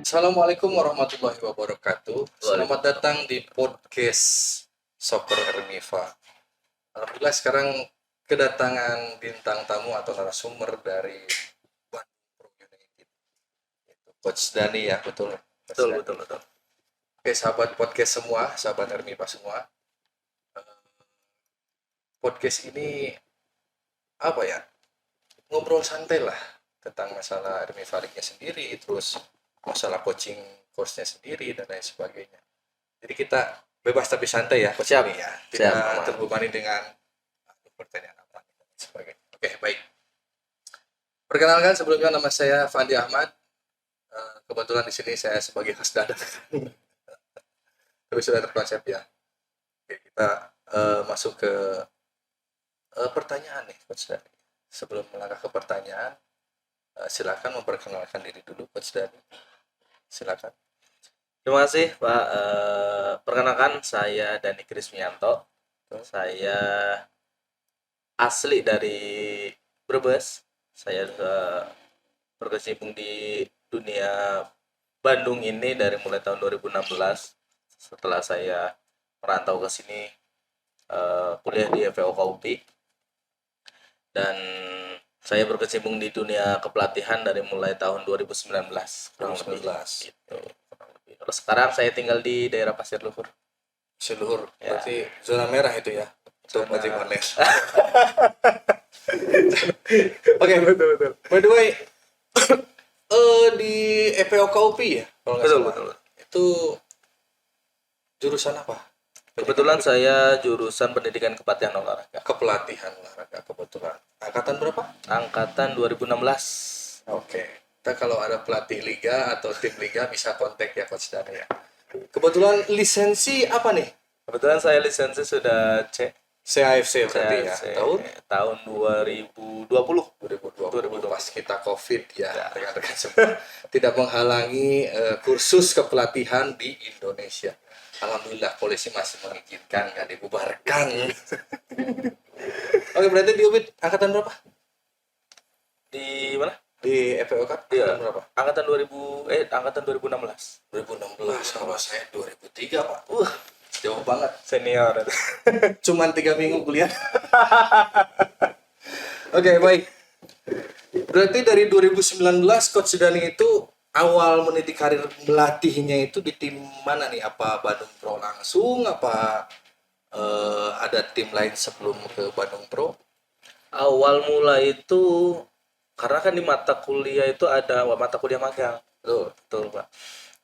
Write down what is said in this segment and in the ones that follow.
Assalamualaikum warahmatullahi wabarakatuh. Selamat Waalaikumsalam. datang di podcast Soccer Ermiva. Alhamdulillah sekarang kedatangan bintang tamu atau narasumber dari Bandung Pro United, yaitu Coach Dani ya, betul. Coach Betul, Dani. betul, betul. Oke, sahabat podcast semua, sahabat Ermiva semua. Podcast ini apa ya? Ngobrol santai lah tentang masalah Ermiva League-nya sendiri, terus masalah coaching course-nya sendiri dan lain sebagainya. Jadi kita bebas tapi santai ya, Coach Siap. Dani ya. Siap, Tidak aman. terbebani dengan pertanyaan apa dan sebagainya. Oke, baik. Perkenalkan sebelumnya nama saya Fandi Ahmad. Kebetulan di sini saya sebagai host dadak. Tapi sudah terkonsep ya. Oke, kita masuk ke pertanyaan nih, Coach Dani. Sebelum melangkah ke pertanyaan, silakan memperkenalkan diri dulu, Coach Dani. Silakan. Terima kasih, Pak. Perkenalkan, saya Dani Krismianto. Saya asli dari Brebes. Saya berkecimpung di dunia Bandung ini dari mulai tahun 2016. Setelah saya merantau ke sini, kuliah di FPO Kaupi. Dan saya berkecimpung di dunia kepelatihan dari mulai tahun 2019 kurang lebih 2019. gitu. Kalau sekarang saya tinggal di daerah Pasir Luhur. Seluruh, Ya. berarti zona merah itu ya. Untuk Zona- Ojek Online. Oke, betul. By the way, di EPO KUP ya, kalau nggak Betul, salah. betul. Itu jurusan apa? Kebetulan saya jurusan pendidikan kepelatihan olahraga. Kepelatihan olahraga kebetulan. Angkatan berapa? Angkatan 2016. Oke. Kita kalau ada pelatih liga atau tim liga bisa kontak ya Coach Dani ya. Kebetulan lisensi apa nih? Kebetulan saya lisensi sudah C. CAFC berarti ya. Tahun 2020. 2020 pas kita COVID ya, rekan-rekan semua. Tidak menghalangi kursus kepelatihan di Indonesia. Alhamdulillah polisi masih mengizinkan, nggak dibubarkan. Oke, berarti di UBIT angkatan berapa? Di mana? Di FPO Cup Iya. angkatan berapa? Angkatan 2016. 2016, kalau saya 2003 Pak. Jauh banget. Senior. Cuman 3 minggu kuliah. Oke, baik. Berarti dari 2019 Coach Dani itu awal meniti karir melatihnya itu di tim mana nih? Apa Bandung Pro langsung? Apa ada tim lain sebelum ke Bandung Pro? Awal mula itu karena kan di mata kuliah itu ada mata kuliah magang. Betul, Pak.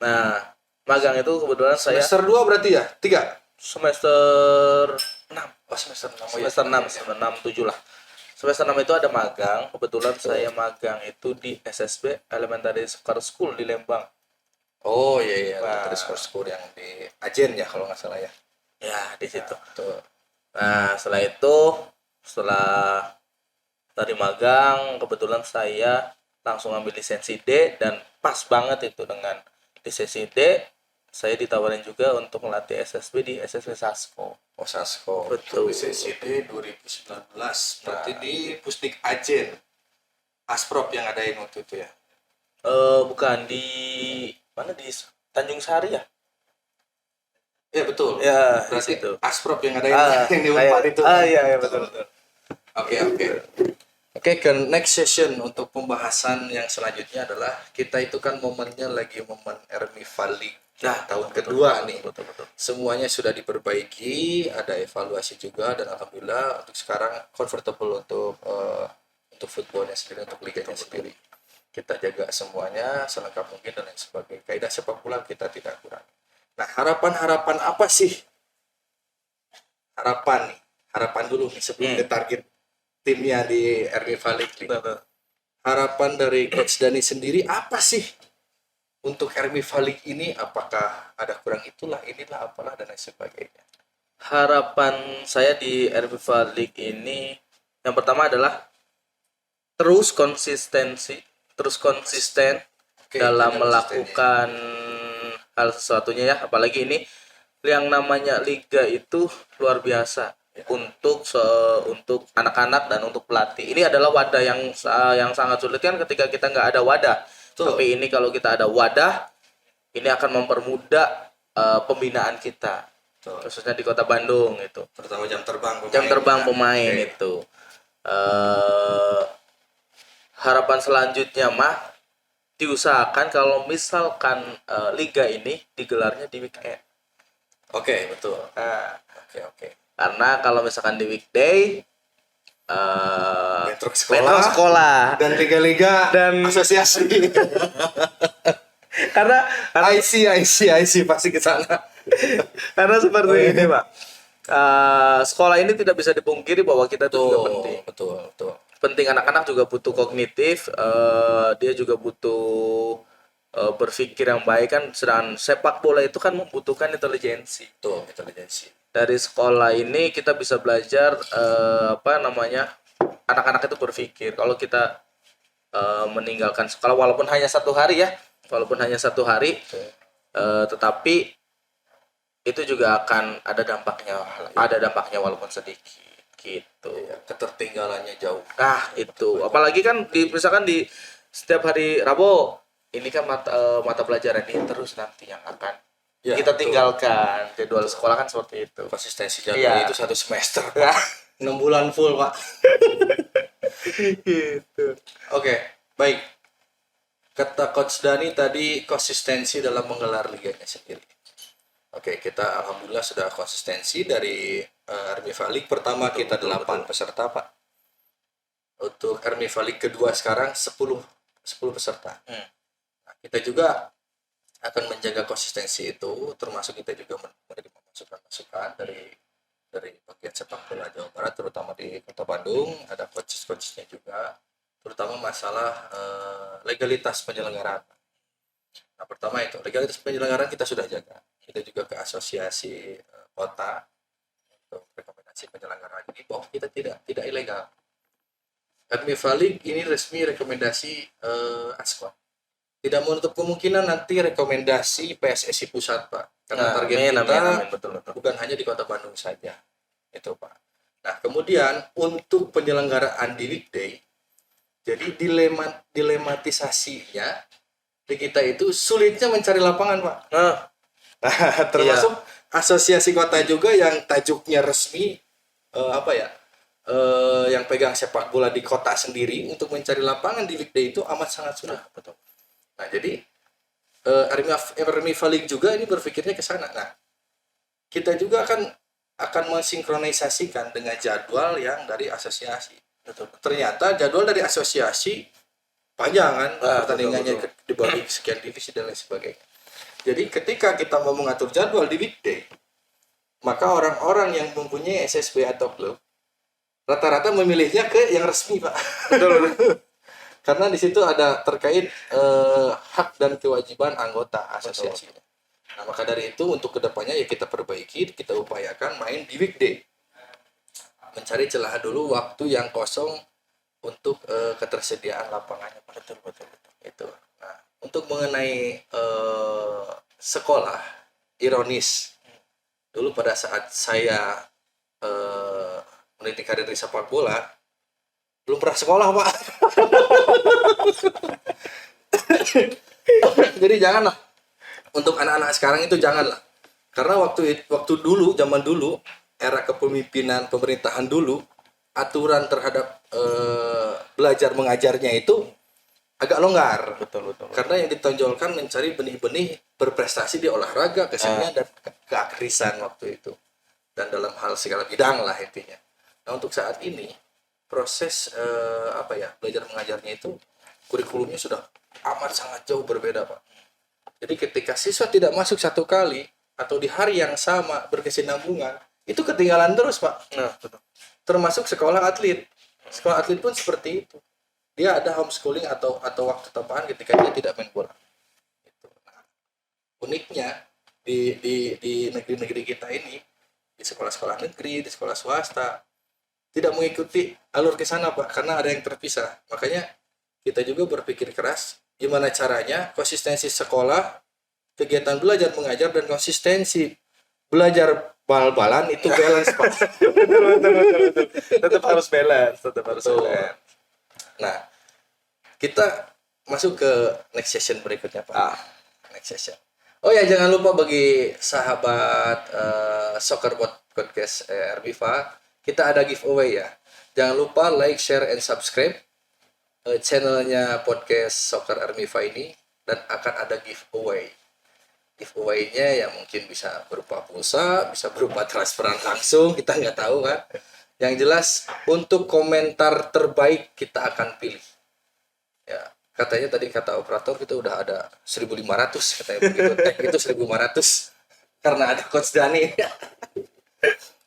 Nah, magang itu kebetulan saya Semester 2 berarti ya? 3? semester 6. Oh, semester 6. Semester 6, semester 6, 7 lah. Semester 6 itu ada magang. Kebetulan saya magang itu di SSB Elementary School di Lembang. Oh iya, Nah. terus school yang di Ajen ya kalau nggak salah ya. Ya, di situ. Tuh. Nah, setelah dari magang, kebetulan saya langsung ambil lisensi D dan pas banget itu dengan lisensi D. Saya ditawarin juga untuk melatih SSB di SSB Sasko. Oh, Sasko. Betul. Lisensi D 2019. Berarti di Pusdik Ajen. Asprop yang adain waktu itu ya. Bukan di mana, di Tanjung Sari ya? Ya betul. Ya, di Berarti situ. Asprop yang adain yang di Unpad itu. Iya, betul. Oke. Oke, ke next session untuk pembahasan yang selanjutnya adalah kita itu kan momennya lagi momen Ermiva League. Nah, tahun kedua nih. Betul. Semuanya sudah diperbaiki, ada evaluasi juga dan alhamdulillah untuk sekarang comfortable untuk footballnya sendiri, untuk liganya sendiri. Kita jaga semuanya selengkap mungkin dan lain sebagainya. Kaidah sepak bola kita tidak kurang. Nah, harapan apa sih? Harapan dulu nih sebelum ke target timnya di Ermiva League. Betul. Harapan dari Coach Dani sendiri apa sih untuk Ermiva League ini? Apakah ada kurang inilah apalah dan lain sebagainya? Harapan saya di RVV League ini yang pertama adalah terus konsisten Oke, dalam konsisten melakukan hal sesuatunya ya, apalagi ini yang namanya liga itu luar biasa untuk anak-anak dan untuk pelatih. Ini adalah wadah yang sangat sulit kan ketika kita nggak ada wadah. Betul. Tapi ini kalau kita ada wadah, ini akan mempermudah pembinaan kita, Betul. khususnya di Kota Bandung itu. Terutama jam terbang pemain. Jam terbang ya. pemain Oke. itu. Harapan selanjutnya mah diusahakan kalau misalkan liga ini digelarnya di weekend. Oke, betul. Nah, Oke. karena kalau misalkan di weekday Bentrok bentrok sekolah. dan liga-liga Dan- asosiasi. karena I see pasti ke sana. karena seperti ini Pak. Sekolah ini tidak bisa dipungkiri bahwa kita itu juga penting. Betul. Penting, anak-anak juga butuh kognitif, dia juga butuh berpikir yang baik kan. Sedangkan sepak bola itu kan membutuhkan intelijensi. Betul, intelijensi. Dari sekolah ini kita bisa belajar anak-anak itu berpikir. Kalau kita meninggalkan sekolah walaupun hanya 1 hari, tetapi itu juga akan ada dampaknya walaupun sedikit gitu. Ya, ketertinggalannya jauh. Itu apalagi kan misalkan di setiap hari Rabu ini kan mata pelajaran ini terus nanti yang akan Ya, kita betul. tinggalkan. Jadwal sekolah kan seperti itu. Konsistensi jadwal Iya. itu 1 semester. 6 bulan full, Pak. Gitu. Oke, baik. Kata Coach Dani tadi konsistensi dalam menggelar liganya sendiri. Oke, kita alhamdulillah sudah konsistensi dari RMIFA League pertama kita 8 peserta, Pak. Untuk RMIFA League kedua sekarang 10 peserta. Nah, kita juga akan menjaga konsistensi itu, termasuk kita juga menerima masukan-masukan dari bagian sepak bola Jawa Barat, terutama di Kota Bandung. Ada coach-coachnya juga, terutama masalah legalitas penyelenggaraan. Nah, pertama itu legalitas penyelenggaraan kita sudah jaga. Kita juga ke asosiasi kota untuk rekomendasi penyelenggaraan ini bahwa kita tidak ilegal. RMIFA League ini resmi rekomendasi ASKON. Tidak menutup kemungkinan nanti rekomendasi PSSI pusat, Pak. Karena target kita amin, betul. bukan hanya di Kota Bandung saja. Itu, Pak. Nah, kemudian untuk penyelenggaraan di weekday, jadi dilematisasinya di kita itu sulitnya mencari lapangan, Pak. Nah, termasuk asosiasi kota juga yang tajuknya resmi yang pegang sepak bola di kota sendiri untuk mencari lapangan di weekday itu amat sangat sulit. Betul. Nah, jadi RMIFA League juga ini berpikirnya ke sana. Nah, kita juga akan mensinkronisasikan dengan jadwal yang dari asosiasi. Betul. Ternyata jadwal dari asosiasi panjang kan, pertandingannya dibagi sekian divisi dan lain sebagainya. Jadi ketika kita mau mengatur jadwal di weekday, maka orang-orang yang mempunyai SSB atau klub rata-rata memilihnya ke yang resmi, Pak. Betul. Karena di situ ada terkait hak dan kewajiban anggota asosiasi. Nah, maka dari itu untuk kedepannya ya kita perbaiki, kita upayakan main di weekday. Mencari celah dulu waktu yang kosong untuk ketersediaan lapangannya. Betul. Itu. Nah, untuk mengenai sekolah, ironis. Dulu pada saat saya meniti karir di sepak bola, belum pernah sekolah, Pak. Jadi janganlah. Untuk anak-anak sekarang itu janganlah. Karena waktu dulu, zaman dulu, era kepemimpinan pemerintahan dulu, aturan terhadap belajar mengajarnya itu agak longgar. Betul. Karena yang ditonjolkan mencari benih-benih berprestasi di olahraga, kesenian dan keakrisan waktu itu. Dan dalam hal segala bidang lah intinya. Nah, untuk saat ini proses belajar mengajarnya itu kurikulumnya sudah amat sangat jauh berbeda, Pak. Jadi ketika siswa tidak masuk 1 kali atau di hari yang sama berkesinambungan, itu ketinggalan terus, Pak. Nah, betul. Termasuk sekolah atlet. Sekolah atlet pun seperti itu. Dia ada homeschooling atau waktu tambahan ketika dia tidak main bola. Gitu. Nah, uniknya di negeri-negeri kita ini, di sekolah-sekolah negeri, di sekolah swasta, tidak mengikuti alur ke sana, Pak, karena ada yang terpisah. Makanya kita juga berpikir keras gimana caranya konsistensi sekolah, kegiatan belajar mengajar dan konsistensi belajar bal-balan itu balance, Pak. betul. Tetap harus balance. Nah, kita masuk ke next session berikutnya, Pak. Next session. Oh ya, jangan lupa bagi sahabat Soccer Podcast RMIFA, kita ada giveaway ya. Jangan lupa like, share, and subscribe channelnya podcast Soccer RMIFA ini, dan akan ada giveaway. Giveaway-nya ya mungkin bisa berupa pulsa, bisa berupa transferan langsung, kita nggak tahu kan. Yang jelas untuk komentar terbaik kita akan pilih. Ya, katanya tadi kata operator kita udah ada 1.500 katanya begitu. Tag itu 1.500 karena ada Coach Dani.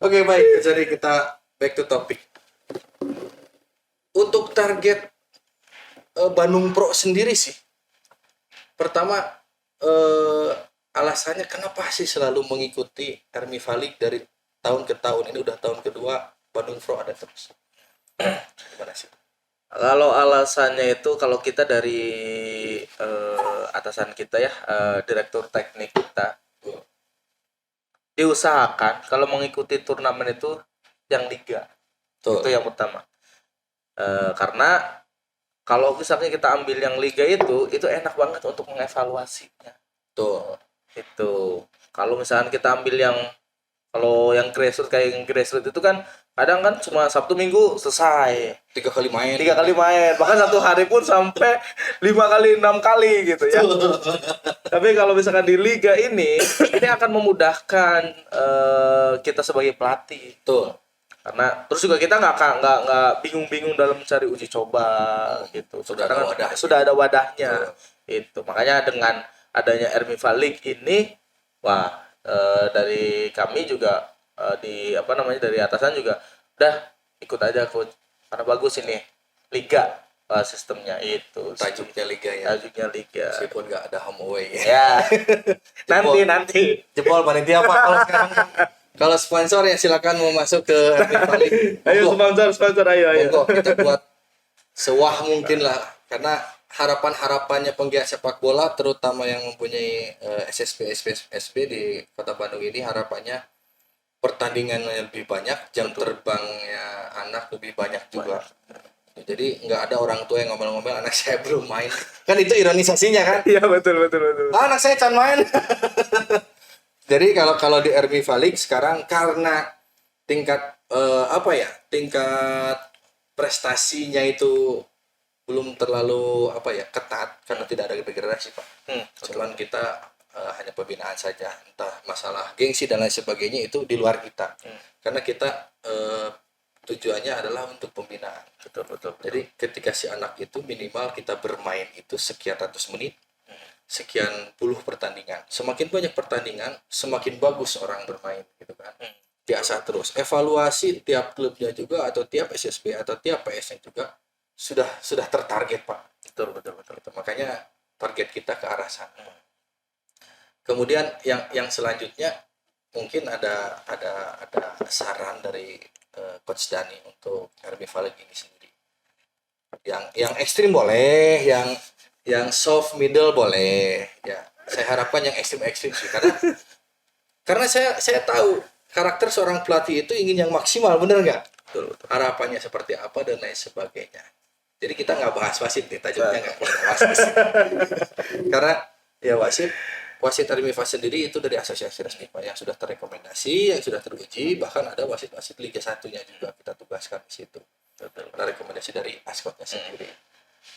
Oke, baik. Jadi kita back to topic. Untuk target Bandung Pro sendiri sih. Pertama alasannya kenapa sih selalu mengikuti RMIFA League dari tahun ke tahun, ini udah tahun kedua Bandung Pro ada terus. Gimana sih? Kalau alasannya itu kalau kita dari atasan kita ya, direktur teknik kita diusahakan kalau mengikuti turnamen itu yang liga. Tuh. Itu yang pertama. Karena kalau misalnya kita ambil yang liga itu enak banget untuk mengevaluasinya. Tuh. Itu. Kalau misalnya kita ambil yang kalau yang grassroots kayak yang grassroots itu kan kadang kan cuma Sabtu Minggu selesai. 3 kali main. 3 kali main, bahkan satu hari pun sampai 5 kali 6 kali gitu ya. Tapi kalau misalkan di liga ini akan memudahkan kita sebagai pelatih. Tuh. Karena terus juga kita nggak bingung-bingung dalam mencari uji coba gitu. Sudah ada wadah. Sudah ada wadahnya. Itu makanya dengan adanya RMIFA League ini, wah, dari kami juga dari atasan juga udah ikut aja coach karena bagus ini liga, sistemnya itu Tajuknya liga ya. tajuknya liga Meskipun nggak ada home away ya. ya. nanti Jempol panitia Pak kalau sekarang. Kalau sponsor ya silakan mau masuk ke RMIFA League. ayo sponsor ayo Monggo, kita buat sewah mungkin lah, karena harapannya penggiat sepak bola terutama yang mempunyai SSB di Kota Bandung ini, harapannya pertandingannya lebih banyak, jam terbangnya anak lebih banyak juga. Jadi nggak ada orang tua yang ngomel-ngomel anak saya belum main. Kan itu ironisasinya kan? iya betul Anak saya can main. Jadi kalau di RMIFA League sekarang karena tingkat tingkat prestasinya itu belum terlalu ketat karena tidak ada degradasi Pak. Cuman kita hanya pembinaan saja, entah masalah gengsi dan lain sebagainya itu di luar kita. Karena kita tujuannya adalah untuk pembinaan. betul. Jadi ketika si anak itu minimal kita bermain itu sekian ratus menit, sekian puluh pertandingan. Semakin banyak pertandingan, semakin bagus orang bermain gitu kan. Biasa terus. Evaluasi tiap klubnya juga atau tiap SSB atau tiap PS-nya juga sudah tertarget Pak. Betul. Gitu. Makanya target kita ke arah sana. Kemudian yang selanjutnya mungkin ada saran dari Coach Dani untuk RMIFA League ini sendiri. Yang ekstrim boleh, yang soft middle boleh. Ya, saya harapkan yang ekstrim sih karena saya tahu karakter seorang pelatih itu ingin yang maksimal, bener nggak? Betul. Harapannya seperti apa dan lain sebagainya. Jadi kita nggak bahas wasit nih, tajuknya nggak bahas wasit. Karena ya wasit RMIFA sendiri itu dari asosiasi resmi Pak, yang sudah terrekomendasi, yang sudah teruji, bahkan ada wasit-wasit Liga 1-nya juga kita tugaskan di situ. Ada rekomendasi dari ASCOT-nya sendiri.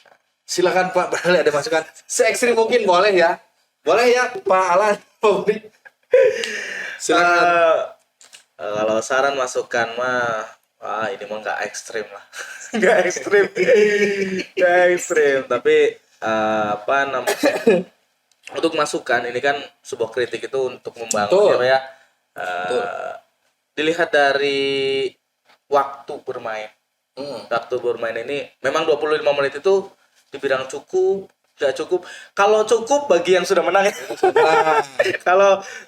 Nah, silakan Pak, barangkali ada masukan. Se-ekstrim mungkin boleh ya. Boleh ya Pak Alan, Pak. Silakan. Kalau saran masukan mah ini mah nggak ekstrim lah. nggak ekstrim tapi untuk masukan ini kan sebuah kritik itu untuk membangun ya dilihat dari waktu bermain. Waktu bermain ini memang 25 menit itu dibilang cukup, nggak cukup. Kalau cukup bagi yang sudah menang ya.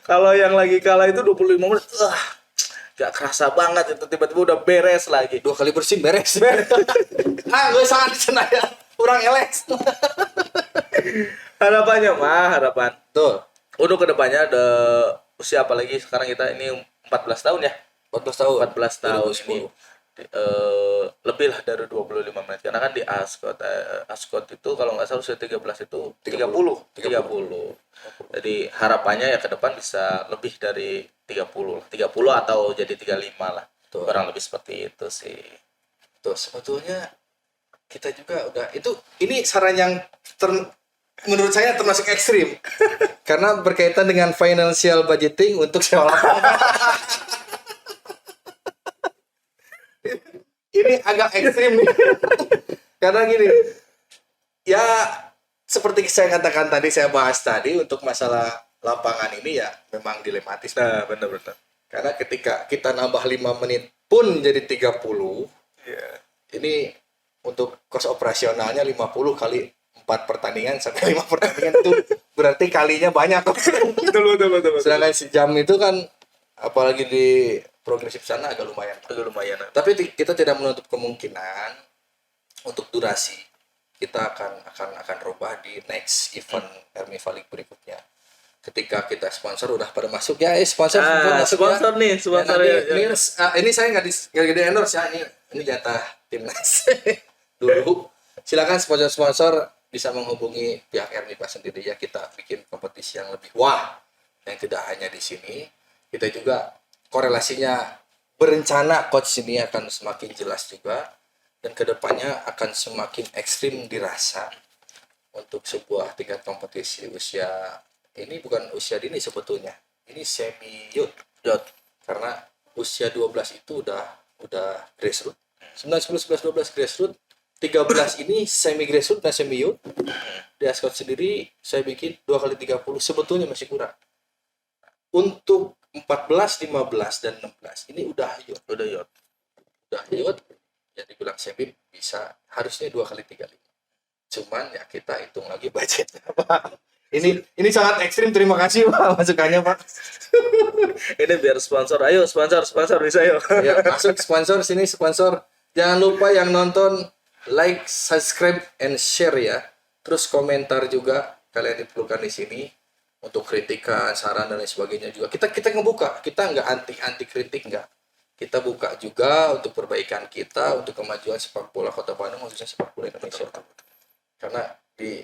Kalau yang lagi kalah itu 25 menit gak kerasa banget, itu tiba-tiba udah beres lagi. 2 kali bersin beres. Gue sangat senang ya. Kurang elek. Harapan. Tuh. Untuk kedepannya ada usia apalagi sekarang kita ini 14 tahun ya. 14 tahun. 14 tahun 2010. ini lebih lah dari 25 menit karena kan di Ascot itu kalau nggak salah usia 13 itu 30. Jadi harapannya ya ke depan bisa lebih dari 30 atau jadi 35 lah. Tuh. Kurang lebih seperti itu sih. Tuh sebetulnya kita juga udah itu, ini saran yang menurut saya termasuk ekstrim karena berkaitan dengan financial budgeting untuk sewa lapangan. Ini agak ekstrim nih. Karena gini, ya seperti saya katakan tadi, saya bahas tadi, untuk masalah lapangan ini ya memang dilematis. Nah, benar-benar. Karena ketika kita nambah 5 menit pun jadi 30, ini untuk kos operasionalnya 50 kali 4 pertandingan sampai 5 pertandingan itu berarti kalinya banyak. Betul. Sedangkan sejam itu kan apalagi di progresif sana agak lumayan. Tapi kita tidak menutup kemungkinan untuk durasi kita akan rubah di next event Ermiva League berikutnya. Ketika kita sponsor udah pada masuk ya, sponsor masuk sponsor ya. nih, sponsor ya. ya. Ini saya nggak di endorse ya, ini jatah timnas dulu. Silakan sponsor bisa menghubungi pihak Ermiva sendiri ya, kita bikin kompetisi yang lebih wah, yang tidak hanya di sini. Kita juga korelasinya berencana coach ini akan semakin jelas juga, dan kedepannya akan semakin ekstrim dirasa untuk sebuah tingkat kompetisi usia ini, bukan usia dini sebetulnya, ini semi youth, karena usia 12 itu udah grassroots, 9, 10, 11, 12 grassroots, 13 ini semi grassroots dan semi youth. Di Ascot sendiri saya bikin 2x30 sebetulnya masih kurang. Untuk 14, 15 dan 16 ini udah youth, yang dibilang semi bisa harusnya 2x35. Cuman ya kita hitung lagi budgetnya, Pak. Ini sangat ekstrim. Terima kasih Pak masukannya Pak. Ini biar sponsor, ayo sponsor bisa yuk. Ya, masuk sponsor sini, sponsor. Jangan lupa yang nonton like, subscribe, and share ya. Terus komentar juga kalian diperlukan di sini untuk kritikan, saran dan lain sebagainya juga. Kita ngebuka, kita nggak anti kritik nggak. Kita buka juga untuk perbaikan kita, untuk kemajuan sepak bola Kota Bandung, khususnya sepak bola Indonesia. Karena di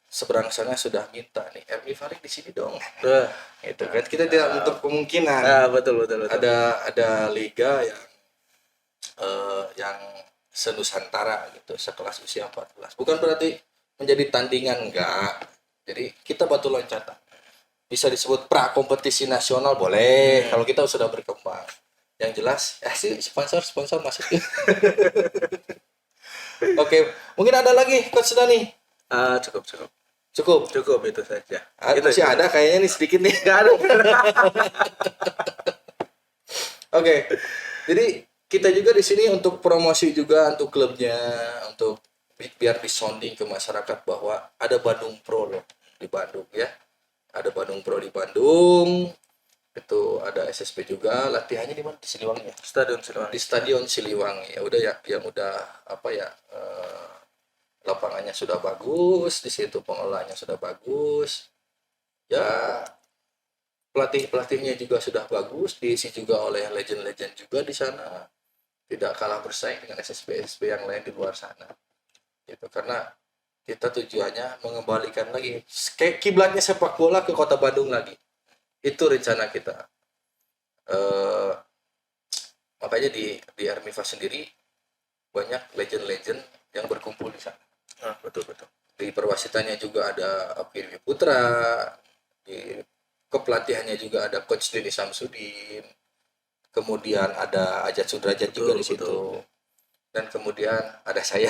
seberang sana sudah minta nih Ermiva League di sini dong. Itu kan kita tidak menutup kemungkinan. Betul. Ada liga yang senusantara gitu, sekelas usia 14. Bukan berarti menjadi tandingan, enggak. Jadi kita batu loncatan. Bisa disebut pra kompetisi nasional boleh kalau kita sudah berkembang. Yang jelas ya sih sponsor masuk. Oke, mungkin ada lagi Coach Dani? Cukup itu saja. Masih ada kayaknya nih sedikit nih. Nggak ada. Oke. Jadi kita juga di sini untuk promosi juga untuk klubnya, untuk biar disounding ke masyarakat bahwa ada Bandung Pro loh di Bandung ya. Ada Bandung Pro di Bandung. Itu ada SSP juga, latihannya di mana? Di Siliwangi ya. Di Stadion Siliwangi. Ya udah ya, yang udah lapangannya sudah bagus, di situ pengelolaannya sudah bagus. Ya pelatihnya juga sudah bagus, diisi juga oleh legend-legend juga di sana. Tidak kalah bersaing dengan SSB yang lain di luar sana. Gitu, karena kita tujuannya mengembalikan lagi kiblatnya sepak bola ke Kota Bandung lagi. Itu rencana kita. Makanya di Ermiva sendiri banyak legend-legend yang berkumpul di sana. Betul. Di perwasitannya juga ada Apiri Putra, di kepelatihannya juga ada Coach Denny Samsudin, kemudian ada Ajat Sudrajat juga di situ, betul. Dan kemudian ada saya.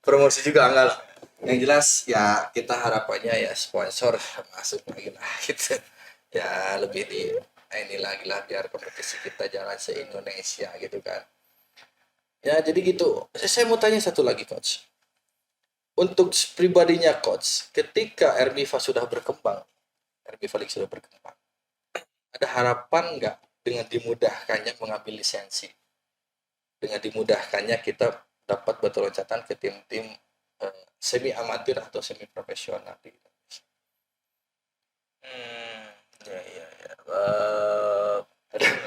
Promosi juga enggak lah. Yang jelas ya kita harapannya ya sponsor masuk lagi lah gitu. Ya lebih di ini lagi lah biar kompetisi kita jalan se-Indonesia gitu kan. Ya jadi gitu. Saya mau tanya satu lagi Coach. Untuk pribadinya Coach, ketika Ermiva sudah berkembang, Ermiva League sudah berkembang, ada harapan nggak dengan dimudahkannya mengambil lisensi? Dengan dimudahkannya kita dapat batu loncatan ke tim-tim semi amatir atau semi profesional di Indonesia.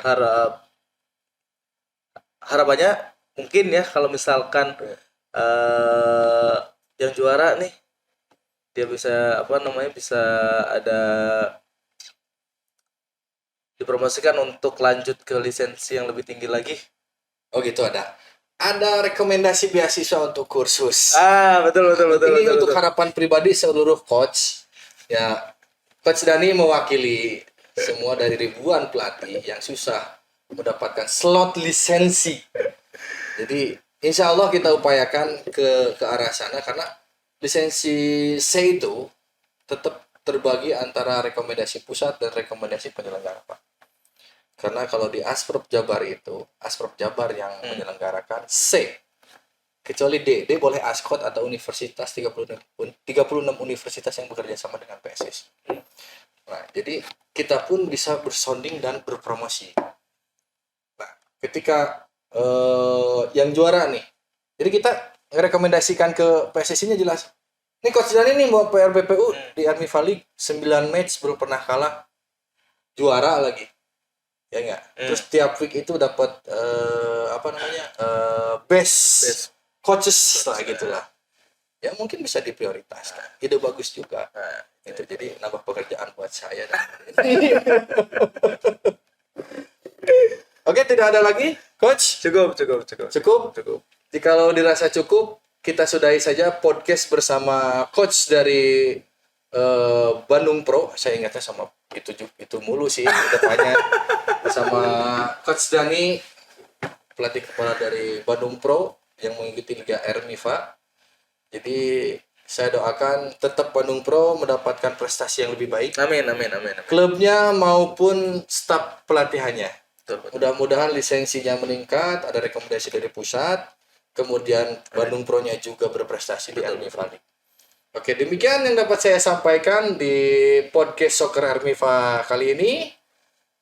Harap harapannya mungkin ya kalau misalkan yang juara nih dia bisa apa namanya bisa ada dipromosikan untuk lanjut ke lisensi yang lebih tinggi lagi. Oh gitu, ada rekomendasi beasiswa untuk kursus. Betul Ini untuk betul. harapan pribadi seluruh coach. Ya, Coach Dani mewakili semua dari ribuan pelatih yang susah mendapatkan slot lisensi. Jadi insya Allah kita upayakan ke arah sana, karena lisensi C itu tetap terbagi antara rekomendasi pusat dan rekomendasi penyelenggara, Pak. Karena kalau di Asprop Jabar itu, Asprop Jabar yang menyelenggarakan C, kecuali D boleh ASKOT atau universitas 36 universitas yang bekerja sama dengan PSSI. Nah, jadi kita pun bisa bersonding dan berpromosi. Nah, ketika yang juara nih, jadi kita rekomendasikan ke PSSI-nya jelas. Ini Coach Dani nih bawa PRBPU di Army League 9 match belum pernah kalah, juara lagi. Ya enggak? Terus tiap week itu dapat best coaches lah gitulah. Ya mungkin bisa diprioritaskan. Ide bagus juga. Itu jadi nambah pekerjaan buat saya. Oke, tidak ada lagi, Coach? Cukup. Cukup. Jikalau dirasa cukup, kita sudahi saja podcast bersama Coach dari Bandung Pro. Saya ingatnya sama itu mulu sih depannya. Bersama Coach Dani, pelatih kepala dari Bandung Pro yang mengikuti Liga Ermiva. Jadi saya doakan tetap Bandung Pro mendapatkan prestasi yang lebih baik. Amin. Klubnya maupun staf pelatihannya. Betul. Mudah-mudahan lisensinya meningkat, ada rekomendasi dari pusat, kemudian Bandung Pro-nya juga berprestasi di Ermiva League. Oke, demikian yang dapat saya sampaikan di podcast Soccer Ermiva kali ini.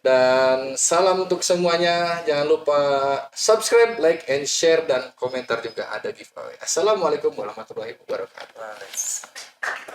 Dan salam untuk semuanya. Jangan lupa subscribe, like, and share, dan komentar juga ada giveaway. Assalamualaikum warahmatullahi wabarakatuh.